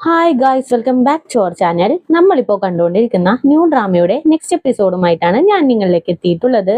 Hi guys, welcome back to our channel. നമ്മളിപ്പോൾ കണ്ടുകൊണ്ടിരിക്കുന്ന new ഡ്രാമയുടെ next എപ്പിസോഡുമായിട്ടാണ് ഞാൻ നിങ്ങളിലേക്ക് എത്തിയിട്ടുള്ളത്.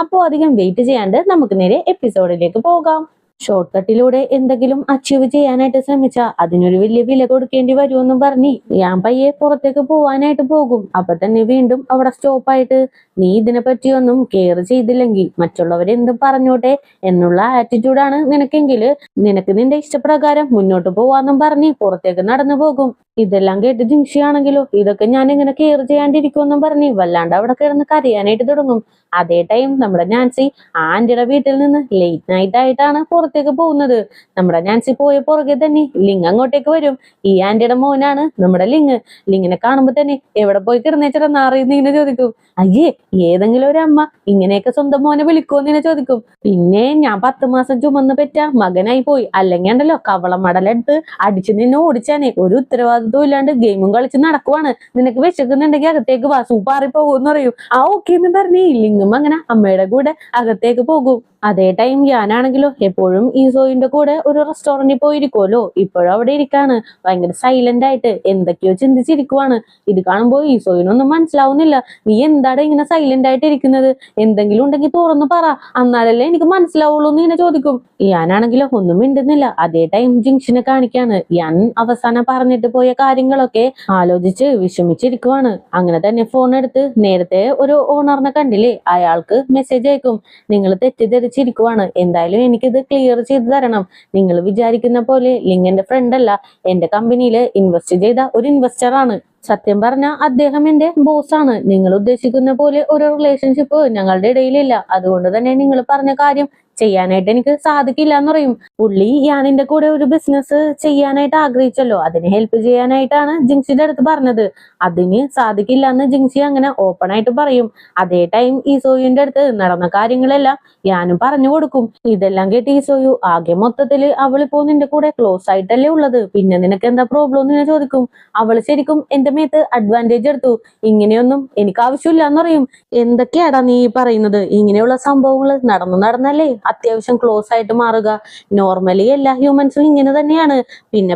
അപ്പോൾ അധികം വെയിറ്റ് ചെയ്യാണ്ട് നമുക്ക് നേരെ എപ്പിസോഡിലേക്ക് പോകാം. ഷോർട്ട് കട്ടിലൂടെ എന്തെങ്കിലും അച്ചീവ് ചെയ്യാനായിട്ട് ശ്രമിച്ച അതിനൊരു വലിയ വില കൊടുക്കേണ്ടി വരുമെന്നും പറഞ്ഞ് ഞാൻ പയ്യെ പുറത്തേക്ക് പോവാനായിട്ട് പോകും. അപ്പൊ തന്നെ വീണ്ടും അവിടെ സ്റ്റോപ്പായിട്ട് നീ ഇതിനെ പറ്റിയൊന്നും കെയർ ചെയ്തില്ലെങ്കിൽ മറ്റുള്ളവരെന്തും പറഞ്ഞോട്ടെ എന്നുള്ള ആറ്റിറ്റ്യൂഡാണ് നിനക്കെങ്കിൽ നിനക്ക് നിന്റെ ഇഷ്ടപ്രകാരം മുന്നോട്ട് പോവാന്നും പറഞ്ഞ് പുറത്തേക്ക് നടന്നു പോകും. ഇതെല്ലാം കേട്ട് ജിൻഷിയാണെങ്കിലോ ഇതൊക്കെ ഞാൻ ഇങ്ങനെ കെയർ ചെയ്യാണ്ടിരിക്കുമെന്നും പറഞ്ഞ് വല്ലാണ്ട് അവിടെ കിടന്ന് കരയാനായിട്ട് തുടങ്ങും. അതേ ടൈം നമ്മുടെ നാൻസി ആന്റിയുടെ വീട്ടിൽ നിന്ന് ലേറ്റ് നൈറ്റ് ആയിട്ടാണ് പുറത്തേക്ക് പോകുന്നത്. നമ്മുടെ നാൻസി പോയ പുറകെ തന്നെ ലിങ് അങ്ങോട്ടേക്ക് വരും. ഈ ആന്റിയുടെ മോനാണ് നമ്മുടെ ലിങ്ങിനെ കാണുമ്പോ തന്നെ എവിടെ പോയി കിടന്നേച്ചിടന്ന് അറിയുന്ന ഇങ്ങനെ ചോദിക്കും. അയ്യേ, ഏതെങ്കിലും ഒരു അമ്മ ഇങ്ങനെയൊക്കെ സ്വന്തം മോനെ വിളിക്കുമെന്ന് ഇങ്ങനെ ചോദിക്കും. പിന്നെ ഞാൻ 10 മാസം ചുമന്ന് പെറ്റ മകനായി പോയി, അല്ലെങ്കിൽ ഉണ്ടല്ലോ കവളം മടലെടുത്ത് അടിച്ചു നിന്നെ ഓടിച്ചാനേ. ഒരു ഉത്തരവാദിത്വം ഇല്ലാണ്ട് ഗെയിമും കളിച്ച് നടക്കുവാണ്. നിനക്ക് വിശക്കുന്നുണ്ടെങ്കിൽ അകത്തേക്ക് വാ, സൂപ്പാറി പോകുമെന്ന് പറയും. ആ ഓക്കെ എന്ന് പറഞ്ഞ് ലിങ്ങും അങ്ങനെ അമ്മയുടെ കൂടെ അകത്തേക്ക് പോകും. അതേ ടൈം ഞാനാണെങ്കിലോ എപ്പോഴും ഈസോയിന്റെ കൂടെ ഒരു റെസ്റ്റോറന്റിൽ പോയിരിക്കുമല്ലോ, ഇപ്പോഴും അവിടെ ഇരിക്കാണ് ഭയങ്കര സൈലന്റ് ആയിട്ട് എന്തൊക്കെയോ ചിന്തിച്ചിരിക്കുവാണ്. ഇത് കാണുമ്പോൾ ഈസോയിനൊന്നും മനസ്സിലാവുന്നില്ല. നീ എന്താണ് ഇങ്ങനെ സൈലന്റ് ആയിട്ട് ഇരിക്കുന്നത്? എന്തെങ്കിലും ഉണ്ടെങ്കിൽ തുറന്നു പറ, എന്നാലല്ലേ എനിക്ക് മനസ്സിലാവുള്ളൂ എന്ന് ഇങ്ങനെ ചോദിക്കും. ഞാനാണെങ്കിലോ ഒന്നും മിണ്ടുന്നില്ല. അതേ ടൈം ജിങ്ഷിനെ കാണിക്കാണ്. ഞാൻ അവസാനം പറഞ്ഞിട്ട് പോയ കാര്യങ്ങളൊക്കെ ആലോചിച്ച് വിഷമിച്ചിരിക്കുവാണ്. അങ്ങനെ തന്നെ ഫോൺ എടുത്ത് നേരത്തെ ഒരു ഓണറിനെ കണ്ടില്ലേ, അയാൾക്ക് മെസ്സേജ് അയക്കും. നിങ്ങൾ തെറ്റിദ്ധരിച്ചിരിക്കുവാണ്, എന്തായാലും എനിക്കിത് ക്ലിയർ ചെയ്ത് തരണം. നിങ്ങൾ വിചാരിക്കുന്ന പോലെ ലിങ് എന്റെ ഫ്രണ്ട് അല്ല, എന്റെ കമ്പനിയിൽ ഇൻവെസ്റ്റ് ചെയ്ത ഒരു ഇൻവെസ്റ്റർ ആണ്. സത്യം പറഞ്ഞ അദ്ദേഹം എന്റെ ബോസാണ്. നിങ്ങൾ ഉദ്ദേശിക്കുന്ന പോലെ ഒരു റിലേഷൻഷിപ്പ് ഞങ്ങളുടെ ഇടയിലില്ല. അതുകൊണ്ട് തന്നെ നിങ്ങൾ പറഞ്ഞ കാര്യം ചെയ്യാനായിട്ട് എനിക്ക് സാധിക്കില്ല എന്ന് പറയും. പുള്ളി ഞാനിന്റെ കൂടെ ഒരു ബിസിനസ് ചെയ്യാനായിട്ട് ആഗ്രഹിച്ചല്ലോ, അതിനെ ഹെൽപ്പ് ചെയ്യാനായിട്ടാണ് ജിങ്സിയുടെ അടുത്ത് പറഞ്ഞത്. അതിന് സാധിക്കില്ല എന്ന് ജിങ്സി അങ്ങനെ ഓപ്പൺ ആയിട്ട് പറയും. അതേ ടൈം ഈസോയുടെ അടുത്ത് നടന്ന കാര്യങ്ങളെല്ലാം ഞാനും പറഞ്ഞു കൊടുക്കും. ഇതെല്ലാം കേട്ട് ഈസോയു ആകെ മൊത്തത്തില് അവളിപ്പോ നിന്റെ കൂടെ ക്ലോസ് ആയിട്ടല്ലേ ഉള്ളത്, പിന്നെ നിനക്ക് എന്താ പ്രോബ്ലം എന്ന് ഞാൻ ചോദിക്കും. അവള് ശരിക്കും എന്റെ മേത്ത് അഡ്വാൻറ്റേജ് എടുത്തു, ഇങ്ങനെയൊന്നും എനിക്ക് ആവശ്യമില്ല എന്ന് പറയും. എന്തൊക്കെയാടാ നീ പറയുന്നത്? ഇങ്ങനെയുള്ള സംഭവങ്ങൾ നടന്നല്ലേ അത്യാവശ്യം ക്ലോസ് ആയിട്ട് മാറുക. നോർമലി എല്ലാ ഹ്യൂമൻസും ഇങ്ങനെ തന്നെയാണ്.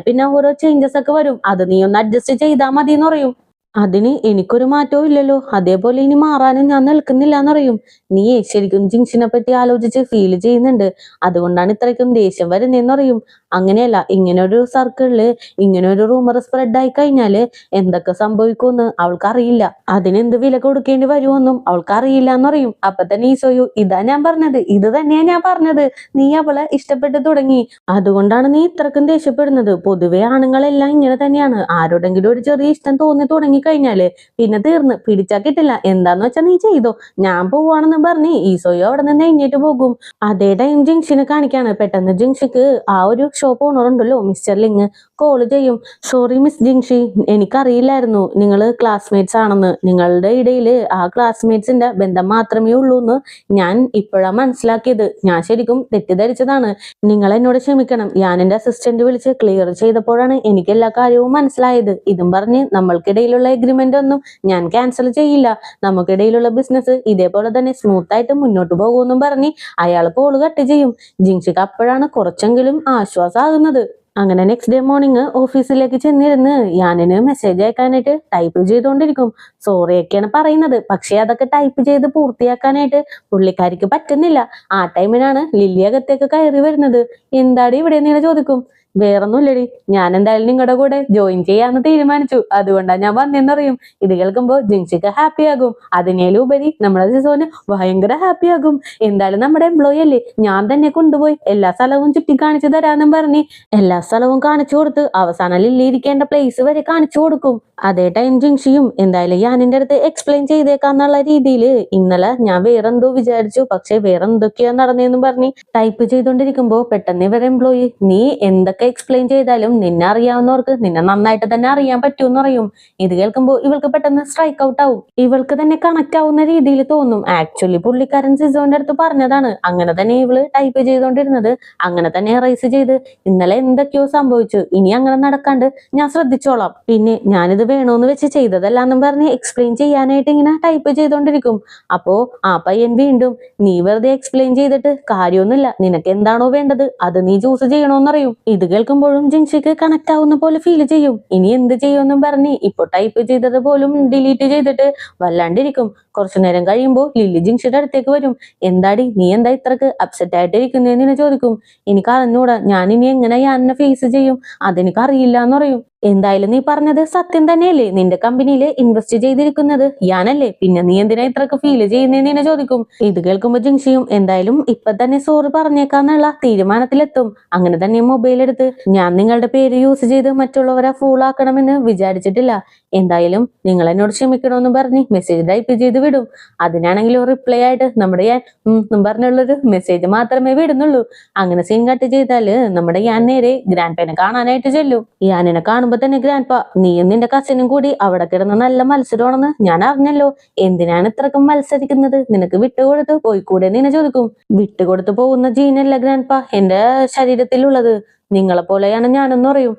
പിന്നെ ഓരോ ചേഞ്ചസ് ഒക്കെ വരും, അത് നീ ഒന്ന് അഡ്ജസ്റ്റ് ചെയ്താൽ മതി എന്ന് പറയും. അതിന് എനിക്കൊരു മാറ്റവും ഇല്ലല്ലോ, അതേപോലെ ഇനി മാറാനും ഞാൻ നിൽക്കുന്നില്ല എന്നറിയും. നീ ശരിക്കും ജിങ്ഷിനെ പറ്റി ആലോചിച്ച് ഫീൽ ചെയ്യുന്നുണ്ട്, അതുകൊണ്ടാണ് ഇത്രയ്ക്കും ദേഷ്യം വരുന്നതെന്ന് പറയും. അങ്ങനെയല്ല, ഇങ്ങനെ ഒരു സർക്കിളില് ഇങ്ങനെ ഒരു റൂമർ സ്പ്രെഡ് ആയി കഴിഞ്ഞാല് എന്തൊക്കെ സംഭവിക്കുമെന്ന് അവൾക്ക് അറിയില്ല. അതിനെന്ത് വില കൊടുക്കേണ്ടി വരുമെന്നും അവൾക്ക് അറിയില്ല എന്നറിയും. അപ്പൊ തന്നെ ഈസോയു ഇതാ ഞാൻ പറഞ്ഞത്, ഇത് തന്നെയാ ഞാൻ പറഞ്ഞത്, നീ അവളെ ഇഷ്ടപ്പെട്ടു തുടങ്ങി, അതുകൊണ്ടാണ് നീ ഇത്രക്കും ദേഷ്യപ്പെടുന്നത്. പൊതുവെ ആണുങ്ങളെല്ലാം ഇങ്ങനെ തന്നെയാണ്, ആരോടെങ്കിലും ഒരു ചെറിയ ഇഷ്ടം തോന്നി തുടങ്ങിക്കഴിഞ്ഞാല് പിന്നെ തീർന്ന് പിടിച്ചാ കിട്ടില്ല. എന്താന്ന് വെച്ചാൽ നീ ചെയ്തോ, ഞാൻ പോവാണെന്ന് പറഞ്ഞ് ഈസോയോ അവിടെ നിന്ന് എഴുന്നേറ്റ് പോകും. അതേ ടൈം ജിങ്ഷിനെ കാണിക്കാണ്. പെട്ടെന്ന് ജിങ്ഷിക്ക് ആ ഒരു ഷോപ്പ് ഓണർ ഉണ്ടല്ലോ മിസ്റ്റർ ലിങ് കോള് ചെയ്യും. സോറി മിസ് ജിങ്ഷി, എനിക്കറിയില്ലായിരുന്നു നിങ്ങൾ ക്ലാസ്മേറ്റ്സ് ആണെന്ന്. നിങ്ങളുടെ ഇടയിൽ ആ ക്ലാസ്മേറ്റ്സിന്റെ ബന്ധം മാത്രമേ ഉള്ളൂ എന്ന് ഞാൻ ഇപ്പോഴാണ് മനസ്സിലാക്കിയത്. ഞാൻ ശരിക്കും തെറ്റിദ്ധരിച്ചതാണ്. നിങ്ങൾ എന്നോട് ക്ഷമിക്കണം. ഞാൻ എന്റെ അസിസ്റ്റന്റ് വിളിച്ച് ക്ലിയർ ചെയ്തപ്പോഴാണ് എനിക്ക് എല്ലാ കാര്യവും മനസ്സിലായത്. ഇതും പറഞ്ഞ് നമ്മൾക്കിടയിലുള്ള എഗ്രിമെന്റ് ഒന്നും ഞാൻ ക്യാൻസൽ ചെയ്യില്ല. നമുക്കിടയിലുള്ള ബിസിനസ് ഇതേപോലെ തന്നെ സ്മൂത്ത് ആയിട്ട് മുന്നോട്ട് പോകുമെന്നും പറഞ്ഞ് അയാൾ കോള് കട്ട് ചെയ്യും. ജിങ്ഷിക്ക് അപ്പോഴാണ് കുറച്ചെങ്കിലും ആശ്വാസമാകുന്നത്. അങ്ങനെ നെക്സ്റ്റ് ഡേ മോർണിംഗ് ഓഫീസിലേക്ക് ചെന്നിരുന്ന് ഞാനിന് മെസ്സേജ് അയക്കാനായിട്ട് ടൈപ്പ് ചെയ്തുകൊണ്ടിരിക്കും. സോറിയൊക്കെയാണ് പറയുന്നത്, പക്ഷെ അതൊക്കെ ടൈപ്പ് ചെയ്ത് പൂർത്തിയാക്കാനായിട്ട് പുള്ളിക്കാരിക്ക് പറ്റുന്നില്ല. ആ ടൈമിനാണ് ലില്ലി അകത്തേക്ക് കയറി വരുന്നത്. എന്താടി ഇവിടെ എന്ന് ചോദിക്കും. വേറൊന്നുമില്ലടി, ഞാൻ എന്തായാലും നിങ്ങളുടെ കൂടെ ജോയിൻ ചെയ്യാന്ന് തീരുമാനിച്ചു, അതുകൊണ്ടാണ് ഞാൻ വന്നെന്നറിയും. ഇത് കേൾക്കുമ്പോൾ ജിൻസിക്ക് ഹാപ്പി ആകും. അതിനേലുപരി നമ്മുടെ സിസോന് ഭയങ്കര ഹാപ്പി ആകും. എന്തായാലും നമ്മുടെ എംപ്ലോയി അല്ലേ, ഞാൻ തന്നെ കൊണ്ടുപോയി എല്ലാ സ്ഥലവും ചുറ്റി കാണിച്ചു തരാന്നും പറഞ്ഞ് എല്ലാ സ്ഥലവും കാണിച്ചു കൊടുത്ത് അവസാനം ലില്ലി ഇരിക്കേണ്ട പ്ലേസ് വരെ കാണിച്ചു കൊടുക്കും. അതേ ടൈം ജിങ്ഷിയും എന്തായാലും ഞാനിന്റെ അടുത്ത് എക്സ്പ്ലെയിൻ ചെയ്തേക്കാന്നുള്ള രീതിയിൽ ഇന്നലെ ഞാൻ വേറെന്തോ വിചാരിച്ചു, പക്ഷെ വേറെന്തൊക്കെയാ നടന്നതെന്നും പറഞ്ഞ് ടൈപ്പ് ചെയ്തോണ്ടിരിക്കുമ്പോ പെട്ടെന്ന് ഇവർ എംപ്ലോയി നീ എന്തൊക്കെ എക്സ്പ്ലെയിൻ ചെയ്താലും നിന്നെ അറിയാവുന്നവർക്ക് നിന്നെ നന്നായിട്ട് തന്നെ അറിയാൻ പറ്റൂന്ന് പറയും. ഇത് കേൾക്കുമ്പോൾ ഇവൾക്ക് പെട്ടെന്ന് സ്ട്രൈക്ക് ഔട്ട് ആവും. ഇവൾക്ക് തന്നെ കണക്ട് ആവുന്ന രീതിയിൽ തോന്നും. ആക്ച്വലി പുള്ളിക്കാരൻ സിസോന്റെ അടുത്ത് പറഞ്ഞതാണ്. അങ്ങനെ തന്നെ ഇവള് ടൈപ്പ് ചെയ്തോണ്ടിരുന്നത്. അങ്ങനെ തന്നെ റൈസ് ചെയ്ത് ഇന്നലെ എന്തൊക്കെയോ സംഭവിച്ചു, ഇനി അങ്ങനെ നടക്കാണ്ട് ഞാൻ ശ്രദ്ധിച്ചോളാം. പിന്നെ ഞാനിത് വേണോന്ന് വെച്ച് ചെയ്തതല്ലാന്നും പറഞ്ഞ് എക്സ്പ്ലെയിൻ ചെയ്യാനായിട്ട് ഇങ്ങനെ ടൈപ്പ് ചെയ്തോണ്ടിരിക്കും. അപ്പോ ആ പയ്യൻ വീണ്ടും നീ വെറുതെ എക്സ്പ്ലെയിൻ ചെയ്തിട്ട് കാര്യമൊന്നുമില്ല, നിനക്ക് എന്താണോ വേണ്ടത് അത് നീ ചൂസ് ചെയ്യണോന്നറിയും. ഇത് കേൾക്കുമ്പോഴും ജിൻഷിക്ക് കണക്ട് ആവുന്ന പോലെ ഫീൽ ചെയ്യും. ഇനി എന്ത് ചെയ്യുമെന്നും പറഞ്ഞ് ഇപ്പൊ ടൈപ്പ് ചെയ്തത് പോലും ഡിലീറ്റ് ചെയ്തിട്ട് വല്ലാണ്ടിരിക്കും. കുറച്ചു നേരം കഴിയുമ്പോൾ ലില്ലി ജിൻഷിയുടെ അടുത്തേക്ക് വരും. എന്താടി നീ എന്താ ഇത്രക്ക് അപ്സെറ്റ് ആയിട്ട് ഇരിക്കുന്നതെന്ന് ചോദിക്കും. എനിക്ക് അറിഞ്ഞൂടാ, ഞാൻ ഇനി എങ്ങനെ യാനെ ഫേസ് ചെയ്യും, അതെനിക്ക് അറിയില്ല എന്ന് പറയും. എന്തായാലും നീ പറഞ്ഞത് സത്യം തന്നെയല്ലേ? നിന്റെ കമ്പനിയിൽ ഇൻവെസ്റ്റ് ചെയ്തിരിക്കുന്നത് യാനല്ലേ, പിന്നെ നീ എന്തിനാ ഇത്രക്ക് ഫീൽ ചെയ്യുന്നതെന്ന് ചോദിക്കും. ഇത് കേൾക്കുമ്പോ ജിൻഷിയും എന്തായാലും ഇപ്പൊ തന്നെ സോറി പറഞ്ഞേക്കാന്നുള്ള തീരുമാനത്തിലെത്തും. അങ്ങനെ തന്നെ മൊബൈൽ എടുത്ത്, ഞാൻ നിങ്ങളുടെ പേര് യൂസ് ചെയ്ത് മറ്റുള്ളവരെ ഫൂൾ ആക്കണമെന്ന് വിചാരിച്ചിട്ടില്ല, എന്തായാലും നിങ്ങൾ എന്നോട് ക്ഷമിക്കണമെന്ന് പറഞ്ഞ് മെസ്സേജ് ടൈപ്പ് ചെയ്ത് വിടും. അതിനാണെങ്കിലും റിപ്ലൈ ആയിട്ട് നമ്മുടെ ഞാൻ പറഞ്ഞുള്ളൊരു മെസ്സേജ് മാത്രമേ വിടുന്നുള്ളൂ. അങ്ങനെ സീൻ കട്ട് ചെയ്താല് നമ്മുടെ ഞാൻ നേരെ ഗ്രാൻഡ് പേനെ കാണാനായിട്ട് ചെല്ലും. യാനിനെ കാണുമ്പോ തന്നെ ഗ്രാൻഡ് പാ, നീയും നിന്റെ കസിനും കൂടി അവിടെ കിടന്ന് നല്ല മത്സരമാണെന്ന് ഞാൻ അറിഞ്ഞല്ലോ, എന്തിനാണ് ഇത്രക്കും മത്സരിക്കുന്നത്, നിനക്ക് വിട്ടുകൊടുത്ത് പോയിക്കൂടെ എന്ന് ചോദിക്കും. വിട്ടുകൊടുത്ത് പോകുന്ന ജീനല്ല ഗ്രാൻഡ് പാ എന്റെ ശരീരത്തിലുള്ളത്, നിങ്ങളെ പോലെയാണ് ഞാനെന്ന് പറയും.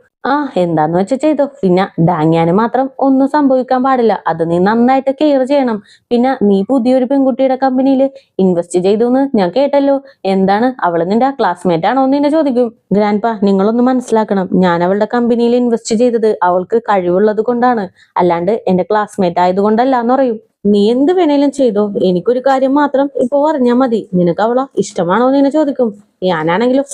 എന്താന്ന് വെച്ചാ ചെയ്തോ, പിന്നെ ഡാങ്യാന് മാത്രം ഒന്നും സംഭവിക്കാൻ പാടില്ല, അത് നീ നന്നായിട്ട് കെയർ ചെയ്യണം. പിന്നെ നീ പുതിയൊരു പെൺകുട്ടിയുടെ കമ്പനിയിൽ ഇൻവെസ്റ്റ് ചെയ്തു എന്ന് ഞാൻ കേട്ടല്ലോ, എന്താണ് അവള് നിന്റെ ക്ലാസ്മേറ്റ് ആണോ എന്ന് ചോദിക്കും. ഗ്രാൻഡ് പാ നിങ്ങളൊന്ന് മനസ്സിലാക്കണം, ഞാൻ അവളുടെ കമ്പനിയിൽ ഇൻവെസ്റ്റ് ചെയ്തത് അവൾക്ക് കഴിവുള്ളത് കൊണ്ടാണ്, അല്ലാണ്ട് എന്റെ ക്ലാസ്മേറ്റ് ആയതുകൊണ്ടല്ല എന്ന് പറയും. നീ എന്ത് വേണേലും ചെയ്തോ, എനിക്കൊരു കാര്യം മാത്രം ഇപ്പൊ പറഞ്ഞാൽ മതി, നിനക്ക് അവളോ ഇഷ്ടമാണോ എന്ന് ചോദിക്കും. ഞാനാണെങ്കിലും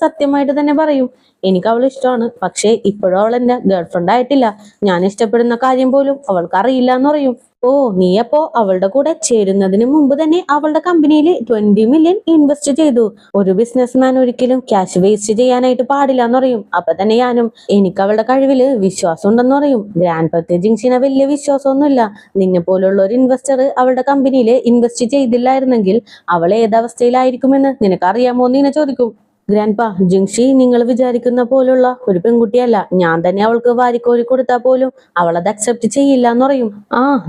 സത്യമായിട്ട് തന്നെ പറയും, എനിക്ക് അവൾ ഇഷ്ടമാണ്, പക്ഷെ ഇപ്പോഴും അവൾ എന്റെ ഗേൾഫ്രണ്ട് ആയിട്ടില്ല, ഞാൻ ഇഷ്ടപ്പെടുന്ന കാര്യം പോലും അവൾക്ക് അറിയില്ല എന്ന് പറയും. ഓ, നീ അപ്പോ അവളുടെ കൂടെ ചേരുന്നതിന് മുമ്പ് തന്നെ അവളുടെ കമ്പനിയിൽ 20 മില്യൺ ഇൻവെസ്റ്റ് ചെയ്തു. ഒരു ബിസിനസ്മാൻ ഒരിക്കലും ക്യാഷ് വേസ്റ്റ് ചെയ്യാനായിട്ട് പാടില്ല എന്ന് പറയും. അപ്പൊ തന്നെ ഞാനും, എനിക്ക് അവളുടെ കഴിവില് വിശ്വാസം ഉണ്ടെന്ന് പറയും. ഗ്രാൻഡ് പത്തെ ജിൻഷിനെ വലിയ വിശ്വാസമൊന്നുമില്ല, നിന്നെ പോലുള്ള ഒരു ഇൻവെസ്റ്റർ അവളുടെ കമ്പനിയിൽ ഇൻവെസ്റ്റ് ചെയ്തില്ലായിരുന്നെങ്കിൽ അവൾ ഏതവസ്ഥയിലായിരിക്കുമെന്ന് നിനക്ക് അറിയാമോ എന്ന് ചോദിക്കും. ഗ്രാൻഡ് പാ, ജിൻഷി നിങ്ങൾ വിചാരിക്കുന്ന പോലുള്ള ഒരു പെൺകുട്ടിയല്ല, ഞാൻ തന്നെ അവൾക്ക് വാരിക്കോരി കൊടുത്താൽ പോലും അവൾ അത് അക്സെപ്റ്റ് ചെയ്യില്ല എന്ന് പറയും.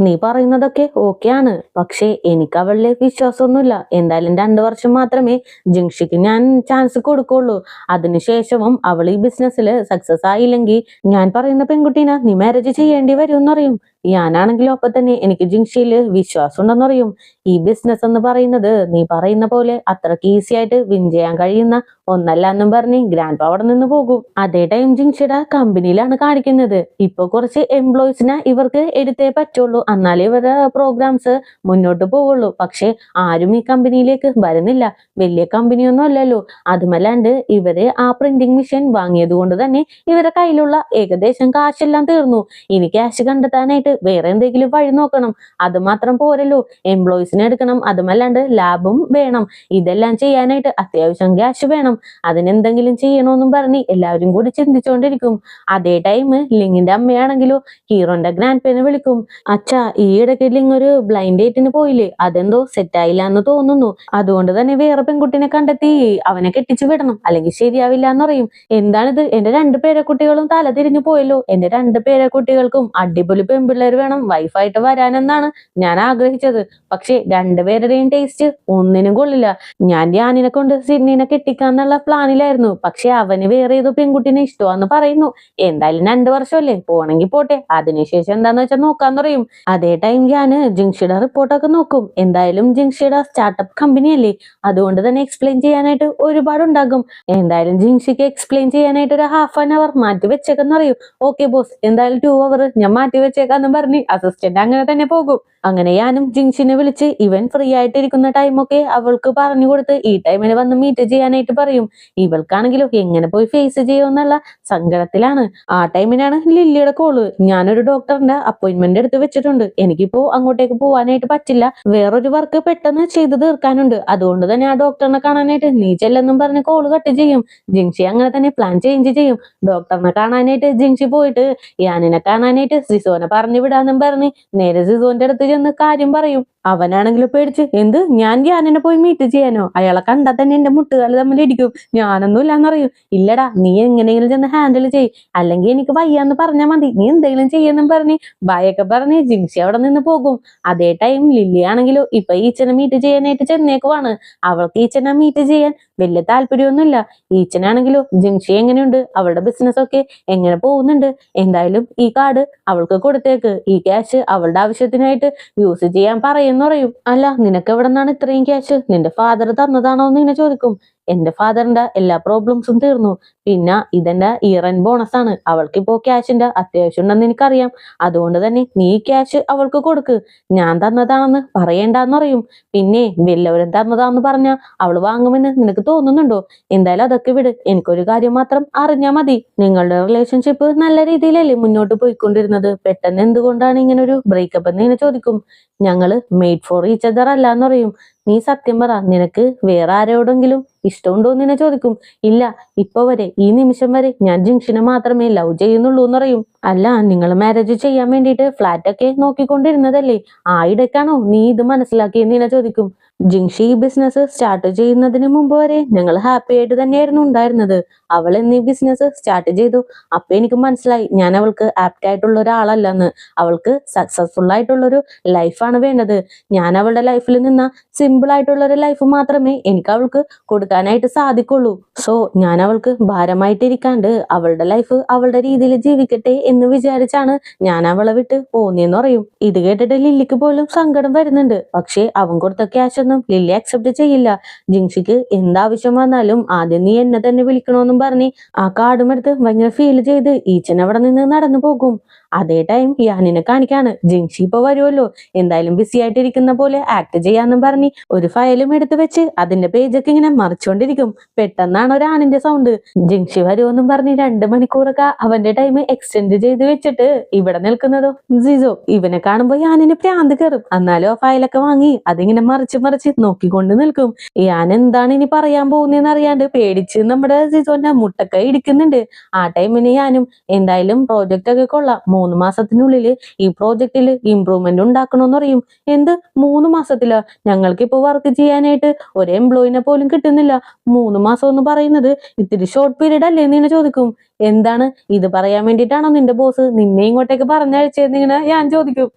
നീ പറയുന്നതൊക്കെ ഓക്കെയാണ്, പക്ഷേ എനിക്ക് അവളിലെ വിശ്വാസമൊന്നുമില്ല. എന്തായാലും 2 വർഷം മാത്രമേ ജിൻഷിക്ക് ഞാൻ ചാൻസ് കൊടുക്കുള്ളൂ, അതിനുശേഷവും അവൾ ഈ ബിസിനസ്സിൽ സക്സസ് ആയില്ലെങ്കിൽ ഞാൻ പറയുന്ന പെൺകുട്ടീനെ നീ മാരേജ് ചെയ്യേണ്ടി വരും എന്ന് പറയും. ഞാനാണെങ്കിലും അപ്പൊ തന്നെ എനിക്ക് ജിൻഷിയിൽ വിശ്വാസം ഉണ്ടെന്ന് പറയും. ഈ ബിസിനസ് എന്ന് പറയുന്നത് നീ പറയുന്ന പോലെ അത്രക്ക് ഈസി ആയിട്ട് വിൻ ചെയ്യാൻ കഴിയുന്ന ഒന്നല്ല എന്നും പറഞ്ഞ് ഗ്രാൻഡ് പാ അവിടെ നിന്ന് പോകും. അതേ ടൈം ജിൻഷിയുടെ കമ്പനിയിലാണ് കാണിക്കുന്നത്. ഇപ്പൊ കുറച്ച് എംപ്ലോയീസിനെ ഇവർക്ക് എടുത്തേ പറ്റുള്ളൂ, എന്നാലേ ഇവരുടെ പ്രോഗ്രാംസ് മുന്നോട്ട് പോവുള്ളൂ. പക്ഷെ ആരും ഈ കമ്പനിയിലേക്ക് വരുന്നില്ല, വലിയ കമ്പനിയൊന്നും അല്ലല്ലോ. അതുമല്ലാണ്ട് ഇവര് ആ പ്രിന്റിംഗ് മെഷീൻ വാങ്ങിയത് കൊണ്ട് തന്നെ ഇവരുടെ കയ്യിലുള്ള ഏകദേശം കാശെല്ലാം തീർന്നു. ഇനി ക്യാഷ് കണ്ടെത്താനായിട്ട് വേറെ എന്തെങ്കിലും വഴി നോക്കണം. അത് മാത്രം പോരല്ലോ, എംപ്ലോയീസിനെ എടുക്കണം, അതുമല്ലാണ്ട് ലാബും വേണം. ഇതെല്ലാം ചെയ്യാനായിട്ട് അത്യാവശ്യം ക്യാഷ് വേണം. അതിനെന്തെങ്കിലും ചെയ്യണമെന്നും പറഞ്ഞ് എല്ലാവരും കൂടി ചിന്തിച്ചുകൊണ്ടിരിക്കും. അതേ ടൈം ലിങ്ങിന്റെ അമ്മയാണെങ്കിലോ ഹീറോന്റെ ഗ്രാൻഡ് പേനെ വിളിക്കും. അച്ഛാ, ഈ ഇടയ്ക്ക് ലിങ് ഒരു ബ്ലൈൻഡ് ഡേറ്റിന് പോയില്ലേ, അതെന്തോ സെറ്റ് ആയില്ല എന്ന് തോന്നുന്നു, അതുകൊണ്ട് തന്നെ വേറെ പെൺകുട്ടിനെ കണ്ടെത്തി അവനെ കെട്ടിച്ചു വിടണം, അല്ലെങ്കിൽ ശരിയാവില്ല എന്ന് പറയും. എന്താണിത്, എന്റെ 2 പേരക്കുട്ടികളും തല തിരിഞ്ഞു പോയല്ലോ, എന്റെ 2 പേരക്കുട്ടികൾക്കും അടിപൊളി പെൺപിള്ളേർ വേണം വൈഫായിട്ട് വരാനെന്നാണ് ഞാൻ ആഗ്രഹിച്ചത്. പക്ഷെ 2 പേരുടെയും ടേസ്റ്റ് ഒന്നിനും കൊള്ളില്ല. ഞാൻ ധ്യാനിനെ കൊണ്ട് സിഡ്നിനെ കെട്ടിക്കാന്നുള്ള പ്ലാനിലായിരുന്നു, പക്ഷെ അവന് വേറെ ഏതോ പെൺകുട്ടിനെ ഇഷ്ടമാന്ന് പറയുന്നു. എന്തായാലും 2 വർഷമല്ലേ, പോണെങ്കിൽ പോട്ടെ, അതിനുശേഷം എന്താന്ന് വെച്ചാൽ നോക്കാന്ന് പറയും. അതേ ടൈം ഞാൻ ജിൻഷിയുടെ റിപ്പോർട്ടൊക്കെ നോക്കും. എന്തായാലും ജിൻഷിയുടെ സ്റ്റാർട്ടപ്പ് കമ്പനി അല്ലേ, അതുകൊണ്ട് തന്നെ എക്സ്പ്ലെയിൻ ചെയ്യാനായിട്ട് ഒരുപാടുണ്ടാകും. എന്തായാലും ജിൻഷിക്ക് എക്സ്പ്ലെയിൻ ചെയ്യാനായിട്ട് ഒരു ½ അവർ മാറ്റി വെച്ചേക്കെന്ന് പറയും. ഓക്കെ ബോസ്, എന്തായാലും 2 അവർ ഞാൻ മാറ്റി വെച്ചേക്കാന്ന് പറഞ്ഞ് അസിസ്റ്റന്റ് അങ്ങനെ തന്നെ പോകും. അങ്ങനെ ഞാനും ജിൻഷിനെ വിളിച്ച് ഇവൻ ഫ്രീ ആയിട്ടിരിക്കുന്ന ടൈമൊക്കെ അവൾക്ക് പറഞ്ഞു കൊടുത്ത് ഈ ടൈമിന് വന്ന് മീറ്റ് ചെയ്യാനായിട്ട് പറയും. ഇവൾക്കാണെങ്കിലും എങ്ങനെ പോയി ഫേസ് ചെയ്യുമെന്നുള്ള സങ്കടത്തിലാണ്. ആ ടൈമിനാണ് ലില്ലിയുടെ കോള്. ഞാനൊരു ഡോക്ടറിന്റെ അപ്പോയിന്റ്മെന്റ് എടുത്ത് വെച്ചിട്ടുണ്ട്, എനിക്കിപ്പോ അങ്ങോട്ടേക്ക് പോവാനായിട്ട് പറ്റില്ല, വേറൊരു വർക്ക് പെട്ടെന്ന് ചെയ്ത് തീർക്കാനുണ്ട്, അതുകൊണ്ട് തന്നെ ആ ഡോക്ടറിനെ കാണാനായിട്ട് നീ ചെല്ലെന്നും പറഞ്ഞ് കോള് കട്ട് ചെയ്യും. ജിൻഷി അങ്ങനെ തന്നെ പ്ലാൻ ചേഞ്ച് ചെയ്യും. ഡോക്ടറിനെ കാണാനായിട്ട് ജിൻഷി പോയിട്ട് യാനിനെ കാണാനായിട്ട് സിസോനെ പറഞ്ഞു വിടാന്നും പറഞ്ഞ് നേരെ സിസോന്റെ അടുത്ത് ചെന്ന് കാര്യം പറയും. അവനാണെങ്കിലും പേടിച്ച്, എന്ത്, ഞാൻ ധ്യാനിനെ പോയി മീറ്റ് ചെയ്യാനോ, അയാളെ കണ്ടാൽ തന്നെ എന്റെ മുട്ടുകാല് തമ്മിൽ ഇടിക്കും, ഞാനൊന്നും ഇല്ലാന്നറിയും. ഇല്ലടാ, നീ എങ്ങനെയെങ്കിലും ചെന്ന് ഹാൻഡിൽ ചെയ്, അല്ലെങ്കിൽ എനിക്ക് വയ്യാന്ന് പറഞ്ഞാൽ മതി, നീ എന്തെങ്കിലും ചെയ്യുന്നും പറഞ്ഞ് ഭയൊക്കെ പറഞ്ഞ് ജിൻഷി അവിടെ നിന്ന് പോകും. അതേ ടൈം ലില്ലി ആണെങ്കിലോ ഇപ്പൊ ഈച്ചനെ മീറ്റ് ചെയ്യാനായിട്ട് ചെന്നേക്കുവാണ്. അവൾക്ക് ഈച്ചനെ മീറ്റ് ചെയ്യാൻ വലിയ താല്പര്യമൊന്നുമില്ല. ഈച്ചനാണെങ്കിലോ ജിൻഷി എങ്ങനെയുണ്ട്, അവളുടെ ബിസിനസ് ഒക്കെ എങ്ങനെ പോകുന്നുണ്ട്, എന്തായാലും ഈ കാർഡ് അവൾക്ക് കൊടുത്തേക്ക്, ഈ ക്യാഷ് അവളുടെ ആവശ്യത്തിനായിട്ട് യൂസ് ചെയ്യാൻ പറയുമെന്ന് പറയും. അല്ല, നിനക്ക് എവിടെ നിന്നാണ് ഇത്രയും ക്യാഷ്, നിന്റെ ഫാദർ തന്നതാണോ എന്ന് ചോദിക്കും. എന്റെ ഫാദറിന്റെ എല്ലാ പ്രോബ്ലംസും തീർന്നു. പിന്നെ ഇതെന്റെ ഇയർ എൻഡ് ബോണസ് ആണ്. അവൾക്കിപ്പോ ക്യാഷിന്റെ അത്യാവശ്യം ഉണ്ടെന്ന് എനിക്കറിയാം. അതുകൊണ്ട് തന്നെ നീ ക്യാഷ് അവൾക്ക് കൊടുക്ക്. ഞാൻ തന്നതാണെന്ന് പറയണ്ടെന്ന് പറയും. പിന്നെ വല്ലവരും തന്നതാന്ന് പറഞ്ഞാ അവള് വാങ്ങുമെന്ന് നിനക്ക് തോന്നുന്നുണ്ടോ? എന്തായാലും അതൊക്കെ വിട്. എനിക്കൊരു കാര്യം മാത്രം അറിഞ്ഞാ മതി. നിങ്ങളുടെ റിലേഷൻഷിപ്പ് നല്ല രീതിയിലല്ലേ മുന്നോട്ട് പോയിക്കൊണ്ടിരുന്നത്? പെട്ടെന്ന് എന്തുകൊണ്ടാണ് ഇങ്ങനെ ഒരു ബ്രേക്കപ്പ് എന്ന് ഇങ്ങനെ ചോദിക്കും. ഞങ്ങള് മെയ്ഡ് ഫോർ ഈച്ച് അതർ അല്ലാന്ന് പറയും. നീ സത്യം പറ, നിനക്ക് വേറെ ആരോടെങ്കിലും ഇഷ്ടമുണ്ടോ എന്ന് ഇങ്ങനെ ചോദിക്കും. ഇല്ല, ഇപ്പൊ വരെ ഈ നിമിഷം വരെ ഞാൻ ജിങ്ഷിനെ മാത്രമേ ലവ് ചെയ്യുന്നുള്ളൂ എന്ന് പറയും. അല്ല, നിങ്ങൾ മാരേജ് ചെയ്യാൻ വേണ്ടിയിട്ട് ഫ്ലാറ്റ് ഒക്കെ നോക്കിക്കൊണ്ടിരുന്നതല്ലേ? ആ ഇടയ്ക്കാണോ നീ ഇത് മനസ്സിലാക്കിയെന്ന് ഇങ്ങനെ ചോദിക്കും. ജിങ്ഷി ഈ ബിസിനസ് സ്റ്റാർട്ട് ചെയ്യുന്നതിന് മുമ്പ് വരെ ഞങ്ങൾ ഹാപ്പി ആയിട്ട് തന്നെയായിരുന്നു ഉണ്ടായിരുന്നത്. അവൾ എന്നീ ബിസിനസ് സ്റ്റാർട്ട് ചെയ്തു. അപ്പൊ എനിക്ക് മനസ്സിലായി ഞാൻ അവൾക്ക് ആപ്റ്റ് ആയിട്ടുള്ള ഒരാളല്ലെന്ന്. അവൾക്ക് സക്സസ്ഫുൾ ആയിട്ടുള്ളൊരു ലൈഫാണ് വേണ്ടത്. ഞാൻ അവളുടെ ലൈഫിൽ നിന്ന സിമ്പിൾ ആയിട്ടുള്ള ഒരു ലൈഫ് മാത്രമേ എനിക്ക് അവൾക്ക് കൊടുക്കാനായിട്ട് സാധിക്കുള്ളൂ. സോ ഞാൻ അവൾക്ക് ഭാരമായിട്ടിരിക്കാണ്ട് അവളുടെ ലൈഫ് അവളുടെ രീതിയിൽ ജീവിക്കട്ടെ എന്ന് വിചാരിച്ചാണ് ഞാൻ അവളെ വിട്ട് പോന്നേന്ന് പറയും. ഇത് കേട്ടിട്ട് ലില്ലിക്ക് പോലും സങ്കടം വരുന്നുണ്ട്. പക്ഷെ അവൻ കൊടുത്ത ക്യാഷ് ഒന്നും ലില്ലി അക്സെപ്റ്റ് ചെയ്യില്ല. ജിങ്ഷിക്ക് എന്താവശ്യം വന്നാലും ആദ്യം നീ എന്നെ തന്നെ വിളിക്കണോന്നും പറഞ്ഞ് ആ കാർഡും എടുത്ത് ഭയങ്കര ഫീൽ ചെയ്ത് ഈച്ചൻ അവിടെ നിന്ന് നടന്നു പോകും. അതേ ടൈം യാനിനെ കാണിക്കാണ്. ജിങ്ഷി ഇപ്പൊ വരുമല്ലോ, എന്തായാലും ബിസി ആയിട്ടിരിക്കുന്ന പോലെ ആക്ട് ചെയ്യാന്നും പറഞ്ഞ് ഒരു ഫയലും എടുത്ത് വെച്ച് അതിന്റെ പേജൊക്കെ ഇങ്ങനെ മറിച്ചോണ്ടിരിക്കും. പെട്ടെന്നാണ് ഒരു ആണിന്റെ സൗണ്ട്. ജിങ്ഷി വരുമെന്നും പറഞ്ഞ് 2 മണിക്കൂറൊക്കെ അവന്റെ ടൈം എക്സ്റ്റെൻഡ് ചെയ്ത് വെച്ചിട്ട് ഇവിടെ നിൽക്കുന്നതോ ജിസോ. ഇവനെ കാണുമ്പോ യാനിന് പ്രാന്ത് കയറും. എന്നാലും ആ ഫയലൊക്കെ വാങ്ങി അതിങ്ങനെ മറിച്ച് നോക്കിക്കൊണ്ട് നിൽക്കും. ഞാൻ എന്താണ് ഇനി പറയാൻ പോകുന്നതെന്ന് അറിയാണ്ട് പേടിച്ച് നമ്മുടെ ജിസോന്റെ മുട്ടൊക്കെ ഇടിക്കുന്നുണ്ട്. ആ ടൈമിന് ഞാനും എന്തായാലും പ്രോജക്റ്റ് ഒക്കെ കൊള്ളാം, 3 മാസത്തിനുള്ളിൽ ഈ പ്രോജക്റ്റിൽ ഇംപ്രൂവ്മെന്റ് ഉണ്ടാക്കണമെന്ന് പറയും. എന്ത് 3 മാസത്തിലോ? ഞങ്ങൾക്ക് ഇപ്പൊ വർക്ക് ചെയ്യാനായിട്ട് ഒരു എംപ്ലോയിനെ പോലും കിട്ടുന്നില്ല. 3 മാസം എന്ന് പറയുന്നത് ഇത്തിരി ഷോർട്ട് പീരീഡ് അല്ലേ എന്ന് ചോദിക്കും. എന്താണ് ഇത് പറയാൻ വേണ്ടിയിട്ടാണോ നിന്റെ ബോസ് നിന്നെ ഇങ്ങോട്ടേക്ക് പറഞ്ഞയച്ചതെന്നിങ്ങനെ ഞാൻ ചോദിക്കും.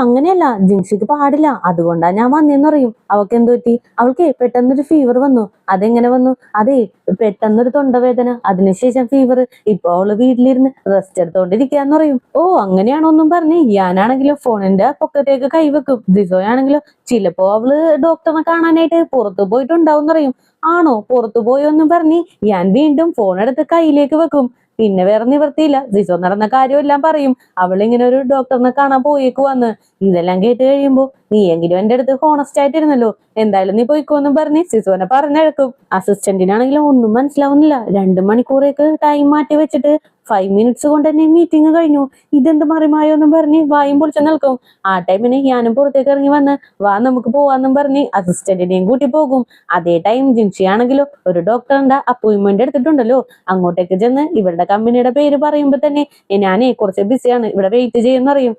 അങ്ങനെയല്ല, ജിങ്ഷിക്ക് പാടില്ല, അതുകൊണ്ടാ ഞാൻ വന്നേന്ന് പറയും. അവൾക്ക് എന്ത് പറ്റി? അവൾക്ക് പെട്ടെന്നൊരു ഫീവർ വന്നു. അതെങ്ങനെ വന്നു? അതെ, പെട്ടെന്നൊരു തൊണ്ടവേദന, അതിനുശേഷം ഫീവർ. ഇപ്പൊ അവള് വീട്ടിലിരുന്ന് റെസ്റ്റ് എടുത്തോണ്ടിരിക്കാന്ന് പറയും. അങ്ങനെയാണോ ഒന്നും പറഞ്ഞ് ഞാനാണെങ്കിലോ ഫോണിന്റെ പൊക്കത്തേക്ക് കൈവെക്കും. ജിസോയാണെങ്കിലോ ചിലപ്പോ അവള് ഡോക്ടറിനെ കാണാനായിട്ട് പുറത്തു പോയിട്ടുണ്ടാവും പറയും. ആണോ, പുറത്തു പോയോന്നും പറഞ്ഞ് ഞാൻ വീണ്ടും ഫോൺ എടുത്ത് കയ്യിലേക്ക് വെക്കും. പിന്നെ വേറെ നിവർത്തിയില്ല, ജിസോ നടന്ന കാര്യമെല്ലാം പറയും. അവളിങ്ങനെ ഒരു ഡോക്ടറിനെ കാണാൻ പോയേക്കുവാന്ന്. ഇതെല്ലാം കേട്ട് കഴിയുമ്പോ നീ എങ്കിലും എന്റെ അടുത്ത് ഹോണസ്റ്റ് ആയിട്ടിരുന്നല്ലോ, എന്തായാലും നീ പോയിക്കോന്നും പറഞ്ഞ് സിസോനെ പറഞ്ഞെടുക്കും. അസിസ്റ്റന്റിനാണെങ്കിലും ഒന്നും മനസ്സിലാവുന്നില്ല. 2 മണിക്കൂറേക്ക് ടൈം മാറ്റി വെച്ചിട്ട് 5 മിനിറ്റ്സ് കൊണ്ട് തന്നെ മീറ്റിംഗ് കഴിഞ്ഞു. ഇതെന്ത് മറിമായോന്നും പറഞ്ഞ് വായും പൊളിച്ചു നിൽക്കും. ആ ടൈമിന് ഞാനും പുറത്തേക്ക് ഇറങ്ങി വന്ന് വാ നമുക്ക് പോവാന്നും പറഞ്ഞ് അസിസ്റ്റന്റിനെയും കൂട്ടി പോകും. അതേ ടൈം ജിൻഷി ആണെങ്കിലോ ഒരു ഡോക്ടറിന്റെ അപ്പോയിന്റ്മെന്റ് എടുത്തിട്ടുണ്ടല്ലോ, അങ്ങോട്ടേക്ക് ചെന്ന് ഇവരുടെ കമ്പനിയുടെ പേര് പറയുമ്പോ തന്നെ ഞാനേ കുറച്ച് ബിസിയാണ്, ഇവിടെ വെയിറ്റ് ചെയ്യുന്ന പറയും.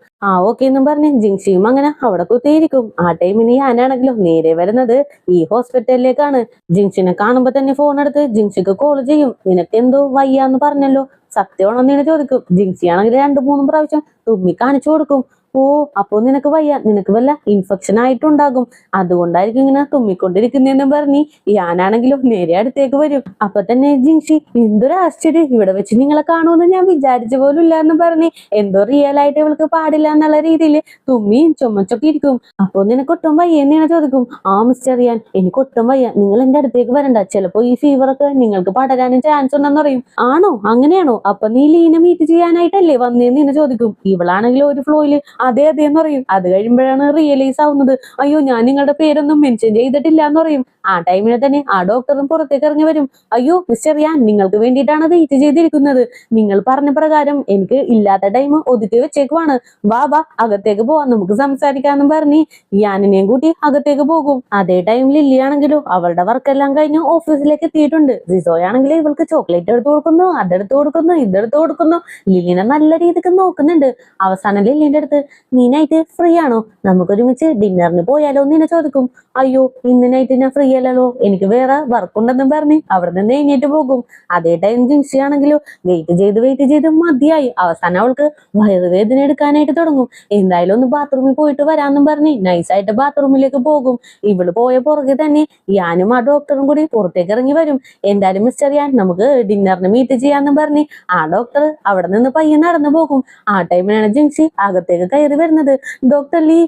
ഓക്കെ എന്നും പറഞ്ഞ് ജിൻഷിയും അങ്ങനെ അവിടെ കുത്തിയിരിക്കും. ആ ടൈമിന് ഞാനാണെങ്കിലോ നേരെ വരുന്നത് ഈ ഹോസ്പിറ്റലിലേക്കാണ്. ജിൻഷിനെ കാണുമ്പോ തന്നെ ഫോൺ എടുത്ത് ജിൻഷിക്ക് കോൾ ചെയ്യും. നിനക്ക് എന്തോ വയ്യാന്ന് പറഞ്ഞല്ലോ, സത്യമാണോ എന്ന് ചോദിക്കും. ജിൻസി ആണെങ്കിൽ 2-3 പ്രാവശ്യം തുമ്മി കാണിച്ചു കൊടുക്കും. അപ്പൊ നിനക്ക് വയ്യ, നിനക്ക് വല്ല ഇൻഫെക്ഷൻ ആയിട്ടുണ്ടാകും, അതുകൊണ്ടായിരിക്കും ഇങ്ങനെ തുമ്മിക്കൊണ്ടിരിക്കുന്നതെന്നും പറഞ്ഞ് ഞാനാണെങ്കിലും നേരെ അടുത്തേക്ക് വരും. അപ്പൊ തന്നെ ജിൻഷി എന്തൊരു ആശ്ചര്യം, ഇവിടെ വെച്ച് നിങ്ങളെ കാണുമെന്ന് ഞാൻ വിചാരിച്ച പോലും ഇല്ല എന്ന് പറഞ്ഞ് എന്തോ റിയൽ ആയിട്ട് ഇവൾക്ക് പാടില്ല എന്നുള്ള രീതിയിൽ തുമ്മിയും ചുമച്ചൊക്കെ ഇരിക്കും. അപ്പൊ നിനക്ക് ഒട്ടും വയ്യെന്ന് ഞാൻ ചോദിക്കും. മിസ്റ്റർ റിയാൻ, എനിക്ക് ഒട്ടും വയ്യ, നിങ്ങൾ എന്റെ അടുത്തേക്ക് വരണ്ട, ചിലപ്പോ ഈ ഫീവറൊക്കെ നിങ്ങൾക്ക് പടരാനും ചാൻസ് ഉണ്ടെന്ന് പറയും. ആണോ, അങ്ങനെയാണോ? അപ്പൊ നീ ലീന മീറ്റ് ചെയ്യാനായിട്ടല്ലേ വന്നേന്ന് ഇങ്ങനെ ചോദിക്കും. ഇവളാണെങ്കിൽ ഒരു ഫ്ലോയില് അതെ അതെ എന്ന് പറയും. അത് കഴിയുമ്പോഴാണ് റിയലൈസ് ആവുന്നത്, അയ്യോ ഞാൻ നിങ്ങളുടെ പേരൊന്നും മെൻഷൻ ചെയ്തിട്ടില്ല എന്ന് പറയും. ആ ടൈമിൽ തന്നെ ആ ഡോക്ടറും പുറത്തേക്ക് ഇറങ്ങി വരും. അയ്യോ മിസ്റ്റർ റിയാൻ, നിങ്ങൾക്ക് വേണ്ടിയിട്ടാണ് വെയിറ്റ് ചെയ്തിരിക്കുന്നത്. നിങ്ങൾ പറഞ്ഞ പ്രകാരം എനിക്ക് ഇല്ലാത്ത ടൈം ഒതുക്കി വെച്ചേക്കുവാണ്. വാ അകത്തേക്ക് പോവാം, നമുക്ക് സംസാരിക്കാന്നും പറഞ്ഞ് യാനിനെയും കൂട്ടി അകത്തേക്ക് പോകും. അതേ ടൈം ലില്ലി ആണെങ്കിലോ അവളുടെ വർക്കെല്ലാം കഴിഞ്ഞ് ഓഫീസിലേക്ക് എത്തിയിട്ടുണ്ട്. ജിസോയാണെങ്കിൽ ഇവൾക്ക് ചോക്ലേറ്റ് എടുത്തു കൊടുക്കുന്നു, അതെടുത്തു കൊടുക്കുന്നു, ഇതെടുത്തു കൊടുക്കുന്നു. ലില്ലിനെ നല്ല രീതിക്ക് നോക്കുന്നുണ്ട്. അവസാനം ലില്ലിന്റെ അടുത്ത് നീ നൈറ്റ് ഫ്രീ ആണോ, നമുക്കൊരുമിച്ച് ഡിന്നറിന് പോയാലോ എന്ന് ചോദിക്കും. അയ്യോ ഇന്ന് നൈറ്റ് ഞാൻ ഫ്രീ അല്ലല്ലോ, എനിക്ക് വേറെ വർക്ക് ഉണ്ടെന്നും പറഞ്ഞ് അവിടെ നിന്ന് എഴുന്നേറ്റ് പോകും. അതേ ടൈം ജിൻസി ആണെങ്കിലോ വെയിറ്റ് ചെയ്ത് മതിയായി. അവസാനം അവൾക്ക് വയറുവേദന എടുക്കാനായിട്ട് തുടങ്ങും. എന്തായാലും ഒന്ന് ബാത്റൂമിൽ പോയിട്ട് വരാന്നും പറഞ്ഞ് നൈസായിട്ട് ബാത്റൂമിലേക്ക് പോകും. ഇവള് പോയ പുറകെ തന്നെ ഞാനും ആ ഡോക്ടറും കൂടി പുറത്തേക്ക് ഇറങ്ങി വരും. എന്തായാലും മിസ്റ്റർ യാൻ, നമുക്ക് ഡിന്നറിന് മീറ്റ് ചെയ്യാന്നും പറഞ്ഞ് ആ ഡോക്ടർ അവിടെ നിന്ന് പയ്യെ നടന്നു പോകും. ആ ടൈമിലാണ് ജിൻസി അകത്തേക്ക് കയറി വരുന്നത്. ഡോക്ടർ ലീ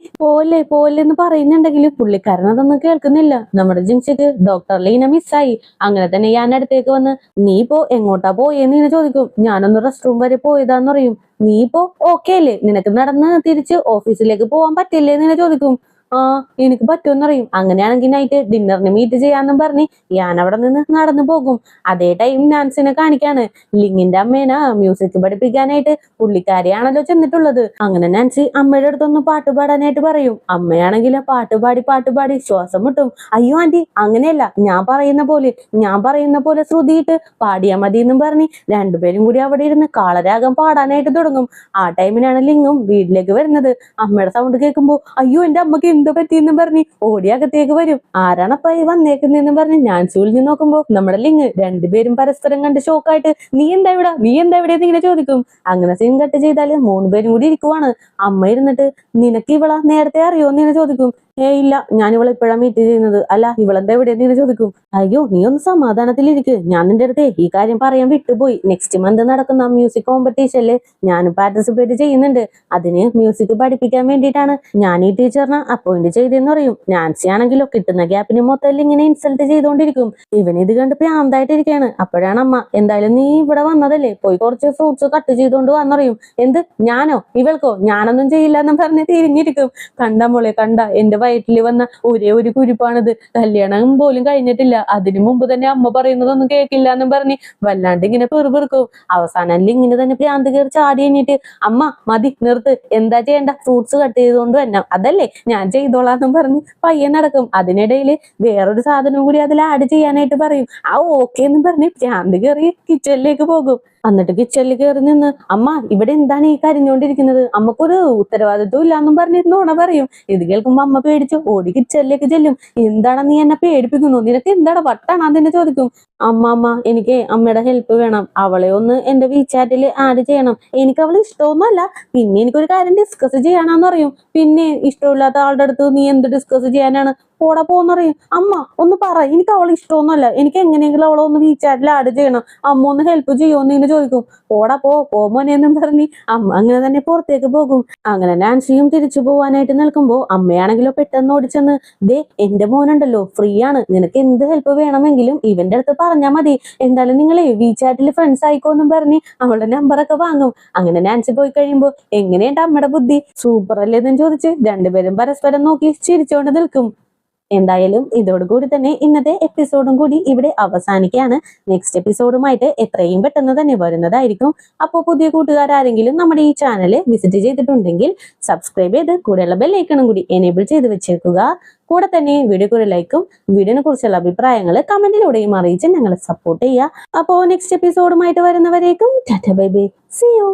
പോലെ എന്ന് പറയുന്നുണ്ടെങ്കിലും പുള്ളിക്കാരൻ അതൊന്നും കേൾക്കുന്നില്ല. നമ്മുടെ ജിൻസിക്ക് ഡോക്ടർ ലീന മിസ്സായി. അങ്ങനെ തന്നെ ഞാൻ അടുത്തേക്ക് വന്ന് നീ ഇപ്പോ എങ്ങോട്ടാ പോയെന്ന് ഇങ്ങനെ ചോദിക്കും. ഞാനൊന്ന് റെസ്റ്റ് റൂം വരെ പോയതാന്ന് പറയും. നീ ഇപ്പോ ഓക്കെ അല്ലേ, നിനക്ക് നടന്ന് തിരിച്ച് ഓഫീസിലേക്ക് പോവാൻ പറ്റില്ലേ എന്ന് ചോദിക്കും. ആ, എനിക്ക് പറ്റുമെന്നറിയും. അങ്ങനെയാണെങ്കിൽ നൈറ്റ് ഡിന്നറിന് മീറ്റ് ചെയ്യാന്നും പറഞ്ഞ് ഞാൻ അവിടെ നിന്ന് നടന്നു പോകും. അതേ ടൈം നാൻസിനെ കാണിക്കാണ്. ലിങ്ങിന്റെ അമ്മേനെ മ്യൂസിക് പഠിപ്പിക്കാനായിട്ട് പുള്ളിക്കാരിയാണല്ലോ ചെന്നിട്ടുള്ളത്. അങ്ങനെ നാൻസി അമ്മയുടെ അടുത്തൊന്ന് പാട്ട് പാടാനായിട്ട് പറയും. അമ്മയാണെങ്കിൽ പാട്ട് പാടി ശ്വാസം മുട്ടും. അയ്യോ ആന്റി, അങ്ങനെയല്ല, ഞാൻ പറയുന്ന പോലെ ശ്രുതിയിട്ട് പാടിയാ മതി എന്നും പറഞ്ഞ് രണ്ടുപേരും കൂടി അവിടെ ഇരുന്ന് കാളരാഗം പാടാനായിട്ട് തുടങ്ങും. ആ ടൈമിനാണ് ലിങ്ങും വീട്ടിലേക്ക് വരുന്നത്. അമ്മയുടെ സൗണ്ട് കേൾക്കുമ്പോ അയ്യോ എന്റെ അമ്മക്ക് എന്ത് പറ്റിയെന്ന് പറഞ്ഞ് ഓടി അകത്തേക്ക് വരും. ആരാണപ്പ ഈ വന്നേക്കുന്നതെന്ന് പറഞ്ഞ് നാൻസി ഒളിഞ്ഞു നോക്കുമ്പോ നമ്മുടെ ലിങ് രണ്ടുപേരും പരസ്പരം കണ്ട് ഷോക്കായിട്ട് നീ എന്താ ഇവിടെ ഇങ്ങനെ ചോദിക്കും. അങ്ങനെ സീൻ കട്ട് ചെയ്താല് 3 പേരും കൂടി ഇരിക്കുവാണ്. അമ്മ ഇരുന്നിട്ട് നിനക്ക് ഇവളെ നേരത്തെ അറിയോന്ന് ഇങ്ങനെ ചോദിക്കും. ഇല്ല, ഞാൻ ഇവളെ ഇപ്പോഴാണ് മീറ്റ് ചെയ്യുന്നത്. അല്ല, ഇവളെന്താ എവിടെയെന്ന് ഇങ്ങനെ ചോദിക്കും. അയ്യോ നീ ഒന്ന് സമാധാനത്തിലിരിക്ക്, ഞാൻ നിന്റെ അടുത്ത് ഈ കാര്യം പറയാൻ വിട്ടുപോയി. നെക്സ്റ്റ് മന്ത് നടക്കുന്ന മ്യൂസിക് കോമ്പറ്റീഷനില് ഞാനും പാർട്ടിസിപ്പേറ്റ് ചെയ്യുന്നുണ്ട്. അതിന് മ്യൂസിക് പഠിപ്പിക്കാൻ വേണ്ടിയിട്ടാണ് ഞാൻ ഈ ടീച്ചറിനെ അപ്പോയിന്റ് ചെയ്തെന്ന് പറയും. നാൻസി ആണെങ്കിലോ കിട്ടുന്ന ഗ്യാപ്പിന് മൊത്തം ഇങ്ങനെ ഇൻസൾട്ട് ചെയ്തുകൊണ്ടിരിക്കും. ഇവൻ ഇത് കണ്ട് പ്രാന്തായിട്ടിരിക്കുകയാണ്. അപ്പോഴാണ് അമ്മ എന്തായാലും നീ ഇവിടെ വന്നതല്ലേ, പോയി കുറച്ച് ഫ്രൂട്ട്സ് കട്ട് ചെയ്തുകൊണ്ട് വന്നറിയും. എന്ത്, ഞാനോ? ഇവൾക്കോ? ഞാനൊന്നും ചെയ്യില്ല എന്ന് പറഞ്ഞ് തിരിഞ്ഞിരിക്കും. കണ്ട മോളെ കണ്ട, എന്റെ വയറ്റിൽ വന്ന ഒരേ ഒരു കുരിപ്പാണിത്. കല്യാണം പോലും കഴിഞ്ഞിട്ടില്ല, അതിനു മുമ്പ് തന്നെ അമ്മ പറയുന്നതൊന്നും കേൾക്കില്ല എന്നും പറഞ്ഞ് വല്ലാണ്ട് ഇങ്ങനെ പെറുപെറുക്കും. അവസാനം ഇങ്ങനെ തന്നെ ഭ്രാന്ത് കയറി ചാടി കഴിഞ്ഞിട്ട് അമ്മ മതി നിർത്ത്, എന്താ ചെയ്യണ്ട, ഫ്രൂട്ട്സ് കട്ട് ചെയ്തുകൊണ്ട് വരണം, അതല്ലേ ഞാൻ ചെയ്തോളാന്നും പറഞ്ഞ് പയ്യെ നടക്കും. അതിനിടയിൽ വേറൊരു സാധനം കൂടി അതിൽ ആഡ് ചെയ്യാനായിട്ട് പറയും. ആ ഓക്കെ എന്നും പറഞ്ഞ് ഭ്രാന്ത് കയറി കിച്ചണിലേക്ക് പോകും. എന്നിട്ട് കിച്ചണിൽ കയറി നിന്ന് അമ്മ ഇവിടെ എന്താണ് ഈ കരിഞ്ഞോണ്ടിരിക്കുന്നത്, അമ്മക്കൊരു ഉത്തരവാദിത്വം ഇല്ലാന്നും പറഞ്ഞിരുന്നോണ പറയും. ഇത് കേൾക്കുമ്പോ അമ്മ പേടിച്ചു ഓടി കിച്ചണിലേക്ക് ചെല്ലും. എന്താണ് നീ എന്നെ പേടിപ്പിക്കുന്നു, നിനക്ക് എന്താണ് വട്ടാണെന്ന് ചോദിക്കും. അമ്മ എനിക്ക് അമ്മയുടെ ഹെൽപ്പ് വേണം, അവളെ ഒന്ന് എന്റെ വീചാറ്റിൽ ആഡ് ചെയ്യണം. എനിക്ക് അവളെ ഇഷ്ടമൊന്നുമല്ല, പിന്നെ എനിക്കൊരു കാര്യം ഡിസ്കസ് ചെയ്യാനാന്ന് പറയും. പിന്നെ ഇഷ്ടമില്ലാത്ത ആളുടെ അടുത്ത് നീ എന്ത് ഡിസ്കസ് ചെയ്യാനാണ്, പോടാ പോന്ന് പറയും. അമ്മ ഒന്ന് പറ, എനിക്ക് അവളെ ഇഷ്ടമൊന്നുമല്ല, എനിക്ക് എങ്ങനെയെങ്കിലും അവളെ ഒന്ന് വീചാറ്റിൽ ആഡ് ചെയ്യണം, അമ്മ ഒന്ന് ഹെൽപ്പ് ചെയ്യുമോന്ന് ഇങ്ങനെ ചോദിക്കും. പോടാ പോ മോനെന്നും പറഞ്ഞ് അമ്മ അങ്ങനെ തന്നെ പുറത്തേക്ക് പോകും. അങ്ങനെ നാൻസിയും തിരിച്ചു പോവാനായിട്ട് നിൽക്കുമ്പോ അമ്മയാണെങ്കിലോ പെട്ടെന്ന് ഓടിച്ചെന്ന് ദേ എന്റെ മോനുണ്ടല്ലോ ഫ്രീ ആണ്, നിനക്ക് എന്ത് ഹെൽപ്പ് വേണമെങ്കിലും ഇവന്റെ അടുത്ത് പറഞ്ഞാൽ മതി, എന്തായാലും നിങ്ങളെ വീചാറ്റിൽ ഫ്രണ്ട്സ് ആയിക്കോന്നും പറഞ്ഞ് അവളുടെ നമ്പറൊക്കെ വാങ്ങും. അങ്ങനെ നാൻസി പോയി കഴിയുമ്പോ എങ്ങനെയുണ്ട് അമ്മയുടെ ബുദ്ധി, സൂപ്പർ അല്ലേന്നും ചോദിച്ച് രണ്ടുപേരും പരസ്പരം നോക്കി ചിരിച്ചോണ്ട് നിൽക്കും. എന്തായാലും ഇതോടുകൂടി തന്നെ ഇന്നത്തെ എപ്പിസോഡും കൂടി ഇവിടെ അവസാനിക്കുകയാണ്. നെക്സ്റ്റ് എപ്പിസോഡുമായിട്ട് എത്രയും പെട്ടെന്ന് തന്നെ വരുന്നതായിരിക്കും. അപ്പോൾ പുതിയ കൂട്ടുകാരെങ്കിലും നമ്മുടെ ഈ ചാനൽ വിസിറ്റ് ചെയ്തിട്ടുണ്ടെങ്കിൽ സബ്സ്ക്രൈബ് ചെയ്ത് കൂടെയുള്ള ബെല്ലൈക്കണും കൂടി എനേബിൾ ചെയ്ത് വെച്ചേക്കുക. കൂടെ തന്നെ വീഡിയോക്ക് ഒരു ലൈക്കും വീഡിയോനെ കുറിച്ചുള്ള അഭിപ്രായങ്ങൾ കമന്റിലൂടെയും അറിയിച്ച് ഞങ്ങളെ സപ്പോർട്ട് ചെയ്യുക. അപ്പോൾ നെക്സ്റ്റ് എപ്പിസോഡുമായിട്ട് വരുന്നവരേക്കും tata bye bye, see U.